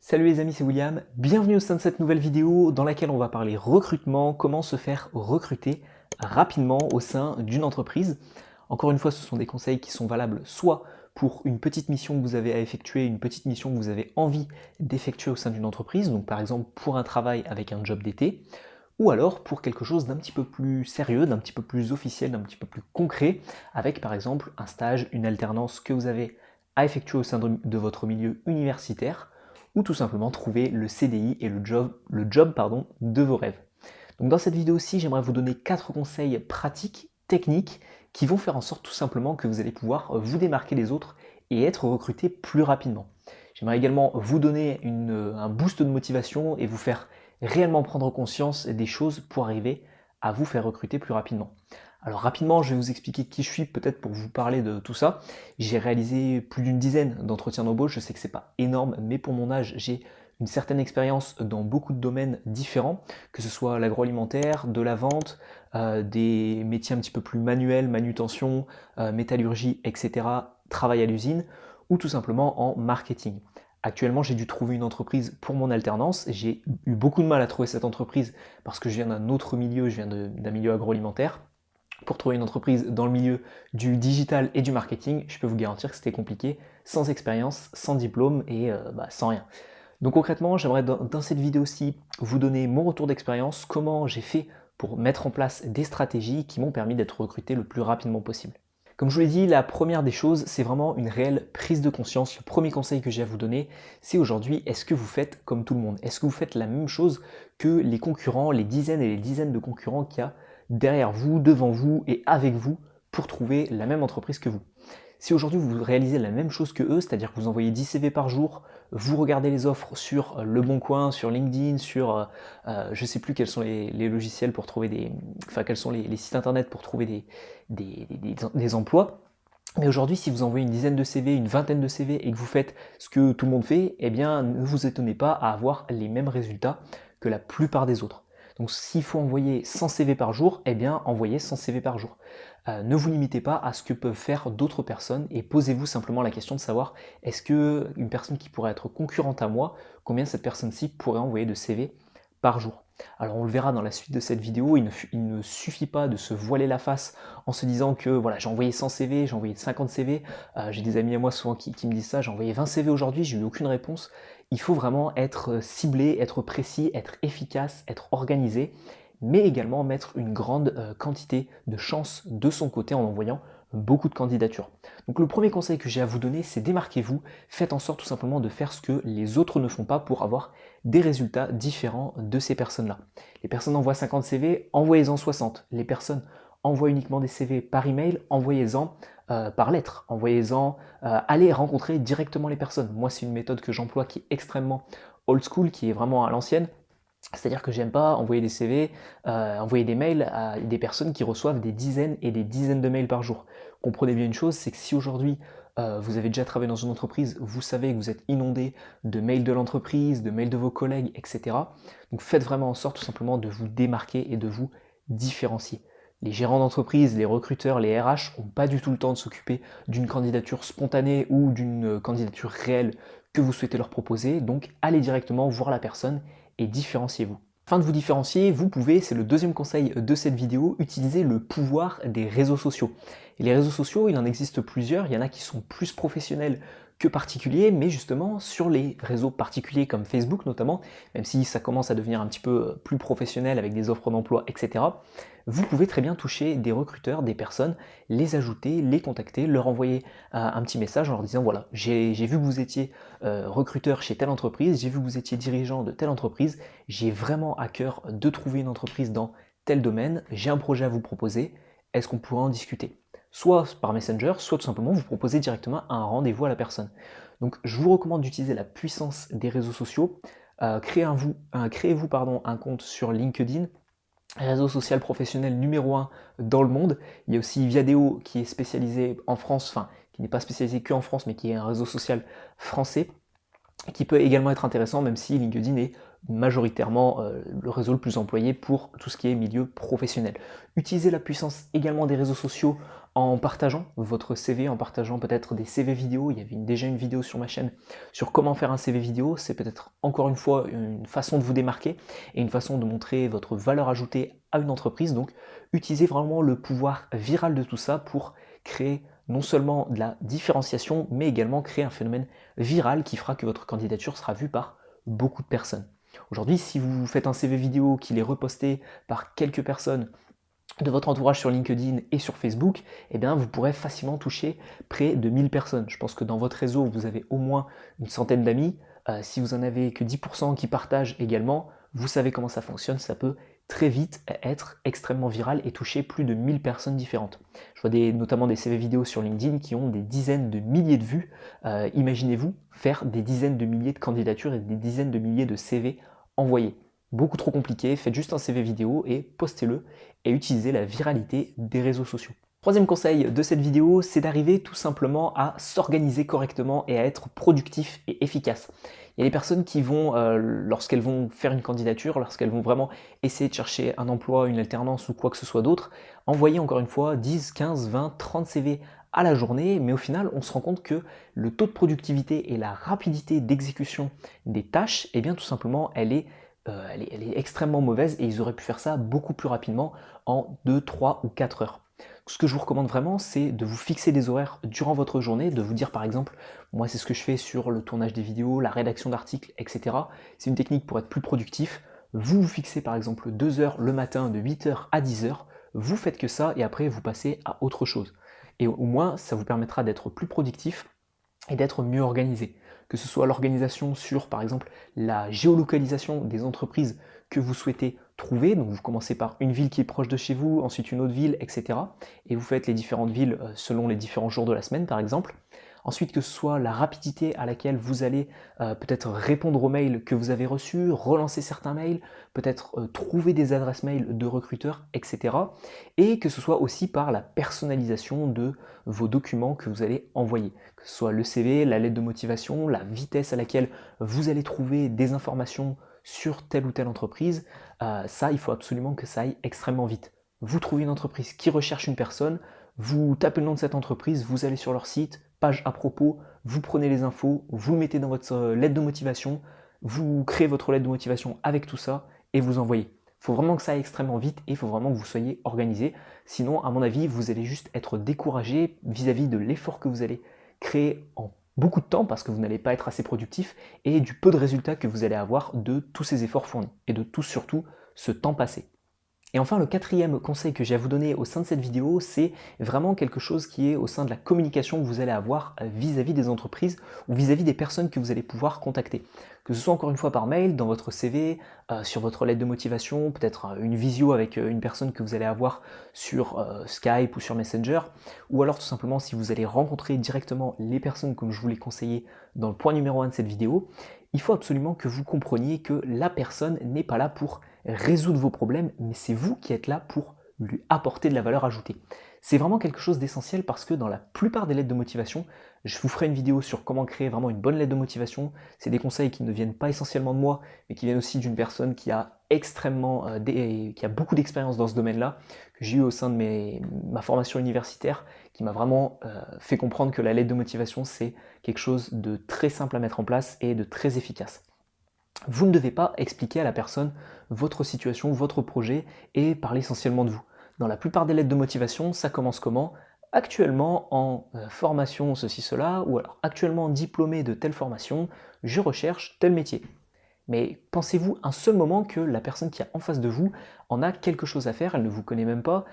Salut les amis, c'est William, bienvenue au sein de cette nouvelle vidéo dans laquelle on va parler recrutement, comment se faire recruter rapidement au sein d'une entreprise. Encore une fois, ce sont des conseils qui sont valables soit pour une petite mission que vous avez à effectuer, une petite mission que vous avez envie d'effectuer au sein d'une entreprise, donc par exemple pour un travail avec un job d'été, ou alors pour quelque chose d'un petit peu plus sérieux, d'un petit peu plus officiel, d'un petit peu plus concret, avec par exemple un stage, une alternance que vous avez à effectuer au sein de votre milieu universitaire, ou tout simplement trouver le CDI et le job de vos rêves. Donc dans cette vidéo-ci, j'aimerais vous donner 4 conseils pratiques, techniques, qui vont faire en sorte tout simplement que vous allez pouvoir vous démarquer des autres et être recruté plus rapidement. J'aimerais également vous donner un boost de motivation et vous faire réellement prendre conscience des choses pour arriver à vous faire recruter plus rapidement. Alors rapidement, je vais vous expliquer qui je suis, peut-être pour vous parler de tout ça. J'ai réalisé plus d'une dizaine d'entretiens d'embauche, je sais que c'est pas énorme, mais pour mon âge, j'ai une certaine expérience dans beaucoup de domaines différents, que ce soit l'agroalimentaire, de la vente, des métiers un petit peu plus manuels, manutention, métallurgie, etc., travail à l'usine, ou tout simplement en marketing. Actuellement, j'ai dû trouver une entreprise pour mon alternance. J'ai eu beaucoup de mal à trouver cette entreprise parce que je viens d'un autre milieu, je viens d'un milieu agroalimentaire. Pour trouver une entreprise dans le milieu du digital et du marketing, je peux vous garantir que c'était compliqué, sans expérience, sans diplôme et sans rien. Donc concrètement, j'aimerais dans cette vidéo-ci vous donner mon retour d'expérience, comment j'ai fait pour mettre en place des stratégies qui m'ont permis d'être recruté le plus rapidement possible. Comme je vous l'ai dit, la première des choses, c'est vraiment une réelle prise de conscience. Le premier conseil que j'ai à vous donner, c'est aujourd'hui, est-ce que vous faites comme tout le monde? Est-ce que vous faites la même chose que les concurrents, les dizaines et les dizaines de concurrents qu'il y a derrière vous, devant vous et avec vous pour trouver la même entreprise que vous? Si aujourd'hui vous réalisez la même chose que eux, c'est-à-dire que vous envoyez 10 CV par jour, vous regardez les offres sur Le Bon Coin, sur LinkedIn, sur je ne sais plus quels sont les logiciels pour trouver quels sont les sites internet pour trouver des emplois. Mais aujourd'hui, si vous envoyez une dizaine de CV, une vingtaine de CV et que vous faites ce que tout le monde fait, eh bien ne vous étonnez pas à avoir les mêmes résultats que la plupart des autres. Donc s'il faut envoyer 100 CV par jour, eh bien envoyez 100 CV par jour. Ne vous limitez pas à ce que peuvent faire d'autres personnes et posez-vous simplement la question de savoir est-ce que une personne qui pourrait être concurrente à moi, combien cette personne-ci pourrait envoyer de CV par jour. Alors on le verra dans la suite de cette vidéo, il ne suffit pas de se voiler la face en se disant que voilà, j'ai envoyé 100 CV, j'ai envoyé 50 CV, j'ai des amis à moi souvent qui me disent ça, j'ai envoyé 20 CV aujourd'hui, j'ai eu aucune réponse. Il faut vraiment être ciblé, être précis, être efficace, être organisé, mais également mettre une grande quantité de chance de son côté en envoyant beaucoup de candidatures. Donc le premier conseil que j'ai à vous donner, c'est démarquez-vous, faites en sorte tout simplement de faire ce que les autres ne font pas pour avoir des résultats différents de ces personnes-là. Les personnes envoient 50 CV, envoyez-en 60. Les personnes envoient uniquement des CV par email, envoyez-en par lettre, envoyez-en, allez rencontrer directement les personnes. Moi, c'est une méthode que j'emploie qui est extrêmement old school, qui est vraiment à l'ancienne. C'est-à-dire que j'aime pas envoyer des CV, envoyer des mails à des personnes qui reçoivent des dizaines et des dizaines de mails par jour. Comprenez bien une chose, c'est que si aujourd'hui vous avez déjà travaillé dans une entreprise, vous savez que vous êtes inondé de mails de l'entreprise, de mails de vos collègues, etc. Donc faites vraiment en sorte tout simplement de vous démarquer et de vous différencier. Les gérants d'entreprise, les recruteurs, les RH n'ont pas du tout le temps de s'occuper d'une candidature spontanée ou d'une candidature réelle que vous souhaitez leur proposer. Donc allez directement voir la personne et différenciez-vous. Afin de vous différencier, vous pouvez, c'est le deuxième conseil de cette vidéo, utiliser le pouvoir des réseaux sociaux. Et les réseaux sociaux, il en existe plusieurs, il y en a qui sont plus professionnels que particuliers, mais justement sur les réseaux particuliers comme Facebook notamment, même si ça commence à devenir un petit peu plus professionnel avec des offres d'emploi, etc., vous pouvez très bien toucher des recruteurs, des personnes, les ajouter, les contacter, leur envoyer un petit message en leur disant voilà, j'ai vu que vous étiez recruteur chez telle entreprise, j'ai vu que vous étiez dirigeant de telle entreprise, j'ai vraiment à cœur de trouver une entreprise dans tel domaine, j'ai un projet à vous proposer, est-ce qu'on pourrait en discuter? Soit par Messenger, soit tout simplement vous proposer directement un rendez-vous à la personne. Donc je vous recommande d'utiliser la puissance des réseaux sociaux. Créez-vous un compte sur LinkedIn, réseau social professionnel numéro 1 dans le monde. Il y a aussi Viadeo qui est spécialisé en France, enfin qui n'est pas spécialisé que en France, mais qui est un réseau social français. qui peut également être intéressant, même si LinkedIn est majoritairement le réseau le plus employé pour tout ce qui est milieu professionnel. Utilisez la puissance également des réseaux sociaux en partageant votre CV, en partageant peut-être des CV vidéo. Il y avait déjà une vidéo sur ma chaîne sur comment faire un CV vidéo. C'est peut-être encore une fois une façon de vous démarquer et une façon de montrer votre valeur ajoutée à une entreprise. Donc utilisez vraiment le pouvoir viral de tout ça pour créer non seulement de la différenciation, mais également créer un phénomène viral qui fera que votre candidature sera vue par beaucoup de personnes. Aujourd'hui, si vous faites un CV vidéo, qu'il est reposté par quelques personnes de votre entourage sur LinkedIn et sur Facebook, eh bien vous pourrez facilement toucher près de 1000 personnes. Je pense que dans votre réseau, vous avez au moins une centaine d'amis. Si vous en avez que 10% qui partagent également, vous savez comment ça fonctionne, ça peut très vite être extrêmement viral et toucher plus de 1000 personnes différentes. Je vois notamment des CV vidéo sur LinkedIn qui ont des dizaines de milliers de vues. Imaginez-vous faire des dizaines de milliers de candidatures et des dizaines de milliers de CV envoyés. Beaucoup trop compliqué, faites juste un CV vidéo et postez-le et utilisez la viralité des réseaux sociaux. Troisième conseil de cette vidéo, c'est d'arriver tout simplement à s'organiser correctement et à être productif et efficace. Il y a des personnes qui vont, lorsqu'elles vont faire une candidature, lorsqu'elles vont vraiment essayer de chercher un emploi, une alternance ou quoi que ce soit d'autre, envoyer encore une fois 10, 15, 20, 30 CV à la journée, mais au final, on se rend compte que le taux de productivité et la rapidité d'exécution des tâches, eh bien tout simplement, elle est extrêmement mauvaise et ils auraient pu faire ça beaucoup plus rapidement en 2, 3 ou 4 heures. Ce que je vous recommande vraiment, c'est de vous fixer des horaires durant votre journée, de vous dire par exemple, moi c'est ce que je fais sur le tournage des vidéos, la rédaction d'articles, etc. C'est une technique pour être plus productif. Vous vous fixez par exemple 2 heures le matin de 8 heures à 10 heures, vous faites que ça et après vous passez à autre chose. Et au moins, ça vous permettra d'être plus productif et d'être mieux organisé. Que ce soit l'organisation sur, par exemple, la géolocalisation des entreprises que vous souhaitez trouver. Donc vous commencez par une ville qui est proche de chez vous, ensuite une autre ville, etc. Et vous faites les différentes villes selon les différents jours de la semaine, par exemple. Ensuite, que ce soit la rapidité à laquelle vous allez peut-être répondre aux mails que vous avez reçus, relancer certains mails, peut-être trouver des adresses mail de recruteurs, etc. Et que ce soit aussi par la personnalisation de vos documents que vous allez envoyer. Que ce soit le CV, la lettre de motivation, la vitesse à laquelle vous allez trouver des informations sur telle ou telle entreprise, ça, il faut absolument que ça aille extrêmement vite. Vous trouvez une entreprise qui recherche une personne, vous tapez le nom de cette entreprise, vous allez sur leur site, page à propos, vous prenez les infos, vous le mettez dans votre lettre de motivation, vous créez votre lettre de motivation avec tout ça et vous envoyez. Il faut vraiment que ça aille extrêmement vite et il faut vraiment que vous soyez organisé. Sinon, à mon avis, vous allez juste être découragé vis-à-vis de l'effort que vous allez créer en beaucoup de temps parce que vous n'allez pas être assez productif et du peu de résultats que vous allez avoir de tous ces efforts fournis et de tout surtout ce temps passé. Et enfin, le quatrième conseil que j'ai à vous donner au sein de cette vidéo, c'est vraiment quelque chose qui est au sein de la communication que vous allez avoir vis-à-vis des entreprises ou vis-à-vis des personnes que vous allez pouvoir contacter. Que ce soit encore une fois par mail, dans votre CV, sur votre lettre de motivation, peut-être une visio avec une personne que vous allez avoir sur Skype ou sur Messenger, ou alors tout simplement si vous allez rencontrer directement les personnes comme je vous l'ai conseillé dans le point numéro 1 de cette vidéo, il faut absolument que vous compreniez que la personne n'est pas là pour résoudre vos problèmes, mais c'est vous qui êtes là pour lui apporter de la valeur ajoutée. C'est vraiment quelque chose d'essentiel parce que dans la plupart des lettres de motivation, je vous ferai une vidéo sur comment créer vraiment une bonne lettre de motivation. C'est des conseils qui ne viennent pas essentiellement de moi, mais qui viennent aussi d'une personne qui a qui a beaucoup d'expérience dans ce domaine-là, que j'ai eu au sein de ma formation universitaire, qui m'a vraiment fait comprendre que la lettre de motivation, c'est quelque chose de très simple à mettre en place et de très efficace. Vous ne devez pas expliquer à la personne votre situation, votre projet et parler essentiellement de vous. Dans la plupart des lettres de motivation, ça commence comment? Actuellement en formation ceci cela, ou alors actuellement diplômé de telle formation, je recherche tel métier. Mais pensez-vous un seul moment que la personne qui est en face de vous en a quelque chose à faire, elle ne vous connaît même pas,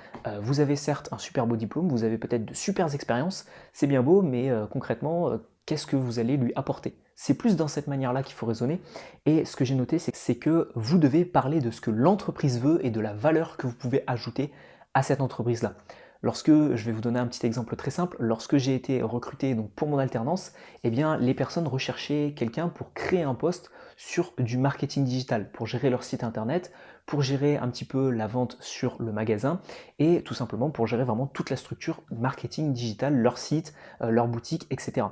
vous avez certes un super beau diplôme, vous avez peut-être de super expériences, c'est bien beau, mais concrètement, qu'est-ce que vous allez lui apporter? C'est plus dans cette manière-là qu'il faut raisonner, et ce que j'ai noté, c'est que vous devez parler de ce que l'entreprise veut et de la valeur que vous pouvez ajouter à cette entreprise-là. Je vais vous donner un petit exemple très simple, lorsque j'ai été recruté donc pour mon alternance, eh bien, les personnes recherchaient quelqu'un pour créer un poste sur du marketing digital, pour gérer leur site internet, pour gérer un petit peu la vente sur le magasin et tout simplement pour gérer vraiment toute la structure marketing digital, leur site, leur boutique, etc.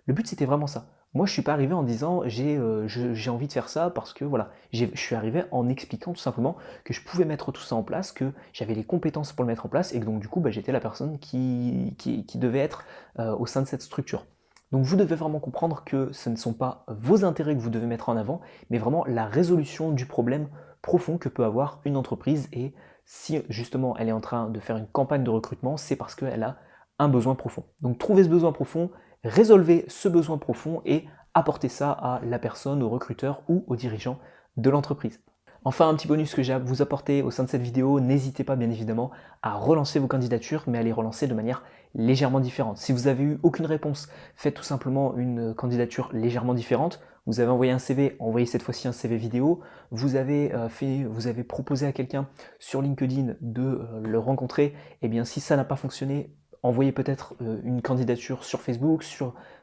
Le but c'était vraiment ça, Moi, je suis pas arrivé en disant j'ai envie de faire ça parce que voilà, je suis arrivé en expliquant tout simplement que je pouvais mettre tout ça en place, que j'avais les compétences pour le mettre en place et que donc du coup, bah, j'étais la personne qui devait être au sein de cette structure. Donc vous devez vraiment comprendre que ce ne sont pas vos intérêts que vous devez mettre en avant, mais vraiment la résolution du problème profond que peut avoir une entreprise. Et si justement elle est en train de faire une campagne de recrutement, c'est parce qu'elle a un besoin profond. Donc trouvez ce besoin profond, résolvez ce besoin profond et apportez ça à la personne, au recruteur ou au dirigeant de l'entreprise. Enfin, un petit bonus que j'ai à vous apporter au sein de cette vidéo, n'hésitez pas bien évidemment à relancer vos candidatures, mais à les relancer de manière légèrement différente. Si vous avez eu aucune réponse, faites tout simplement une candidature légèrement différente. Vous avez envoyé un CV, envoyez cette fois-ci un CV vidéo. Vous avez proposé à quelqu'un sur LinkedIn de le rencontrer. Eh bien, si ça n'a pas fonctionné, envoyez peut-être une candidature sur Facebook,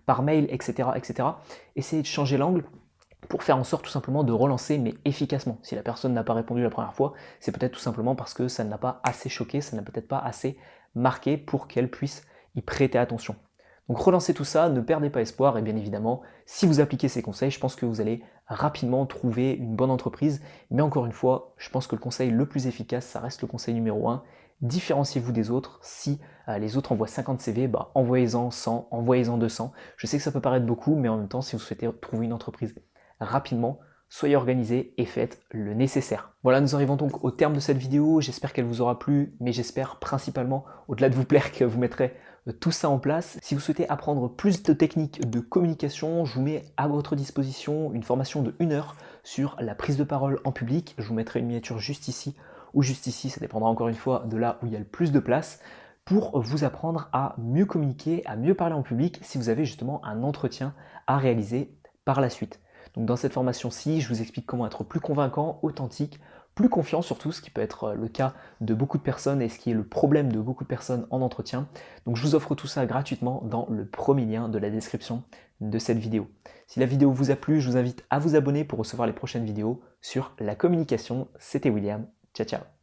par mail, etc., etc. Essayez de changer l'angle pour faire en sorte tout simplement de relancer, mais efficacement. Si la personne n'a pas répondu la première fois, c'est peut-être tout simplement parce que ça ne l'a pas assez choqué, ça n'a peut-être pas assez marqué pour qu'elle puisse y prêter attention. Donc relancez tout ça, ne perdez pas espoir et bien évidemment, si vous appliquez ces conseils, je pense que vous allez rapidement trouver une bonne entreprise. Mais encore une fois, je pense que le conseil le plus efficace, ça reste le conseil numéro 1. Différenciez-vous des autres. Si les autres envoient 50 CV, bah, envoyez-en 100, envoyez-en 200. Je sais que ça peut paraître beaucoup, mais en même temps, si vous souhaitez trouver une entreprise rapidement, soyez organisés et faites le nécessaire. Voilà, nous arrivons donc au terme de cette vidéo. J'espère qu'elle vous aura plu, mais j'espère principalement, au-delà de vous plaire, que vous mettrez tout ça en place. Si vous souhaitez apprendre plus de techniques de communication, je vous mets à votre disposition une formation de 1 heure sur la prise de parole en public. Je vous mettrai une miniature juste ici ou juste ici, ça dépendra encore une fois de là où il y a le plus de place, pour vous apprendre à mieux communiquer, à mieux parler en public si vous avez justement un entretien à réaliser par la suite. Donc dans cette formation-ci, je vous explique comment être plus convaincant, authentique, plus confiant surtout, ce qui peut être le cas de beaucoup de personnes et ce qui est le problème de beaucoup de personnes en entretien. Donc je vous offre tout ça gratuitement dans le premier lien de la description de cette vidéo. Si la vidéo vous a plu, je vous invite à vous abonner pour recevoir les prochaines vidéos sur la communication. C'était William. Ciao ciao.